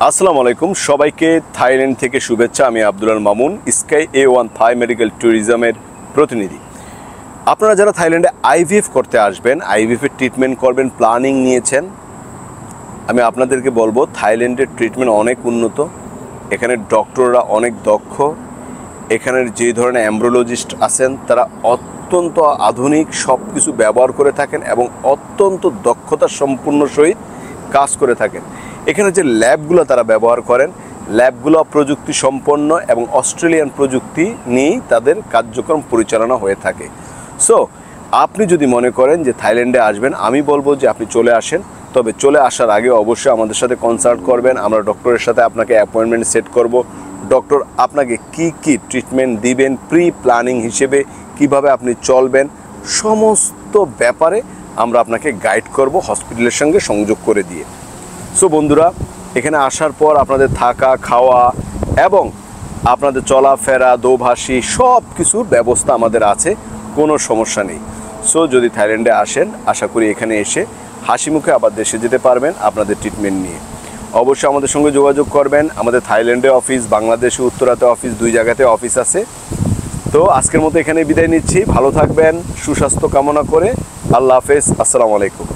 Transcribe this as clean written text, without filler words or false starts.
আসসালামু আলাইকুম সবাইকে থাইল্যান্ড থেকে শুভেচ্ছা। আমি আব্দুল মামুন, স্কাই A1 থাই মেডিকেল ট্যুরিজমের প্রতিনিধি। আপনারা যারা থাইল্যান্ডে আইভিএফ করতে আসবেন, আইভিএফের ট্রিটমেন্ট করবেন, প্ল্যানিং নিয়েছেন, আমি আপনাদেরকে বলবো থাইল্যান্ডের ট্রিটমেন্ট অনেক উন্নত। এখানে ডক্টররা অনেক দক্ষ। এখানের যে ধরনের অ্যাম্ব্রোলজিস্ট আছেন তারা অত্যন্ত আধুনিক সব কিছু ব্যবহার করে থাকেন এবং অত্যন্ত দক্ষতা সম্পূর্ণ সহিত কাজ করে থাকেন। এখানে যে ল্যাবগুলো তারা ব্যবহার করেন, ল্যাবগুলো প্রযুক্তি সম্পন্ন এবং অস্ট্রেলিয়ান প্রযুক্তি নিয়েই তাদের কার্যক্রম পরিচালনা হয়ে থাকে। সো আপনি যদি মনে করেন যে থাইল্যান্ডে আসবেন, আমি বলবো যে আপনি চলে আসেন। তবে চলে আসার আগে অবশ্যই আমাদের সাথে কনসাল্ট করবেন। আমরা ডক্টরের সাথে আপনাকে অ্যাপয়েন্টমেন্ট সেট করব। ডক্টর আপনাকে কি ট্রিটমেন্ট দিবেন, প্রি প্ল্যানিং হিসেবে কিভাবে আপনি চলবেন, সমস্ত ব্যাপারে আমরা আপনাকে গাইড করব হসপিটালের সঙ্গে সংযোগ করে দিয়ে। সো বন্ধুরা, এখানে আসার পর আপনাদের থাকা খাওয়া এবং আপনাদের চলাফেরা দোভাষী সব কিছুর ব্যবস্থা আমাদের আছে, কোনো সমস্যা নেই। সো যদি থাইল্যান্ডে আসেন, আশা করি এখানে এসে হাসি মুখে আবার দেশে যেতে পারবেন আপনাদের ট্রিটমেন্ট নিয়ে। অবশ্যই আমাদের সঙ্গে যোগাযোগ করবেন। আমাদের থাইল্যান্ডে অফিস, বাংলাদেশে উত্তরাতে অফিস, দুই জায়গাতে অফিস আছে। তো আজকের মতো এখানে বিদায় নিচ্ছি। ভালো থাকবেন, সুস্বাস্থ্য কামনা করে। আল্লাহ হাফেজ, আসসালামু আলাইকুম।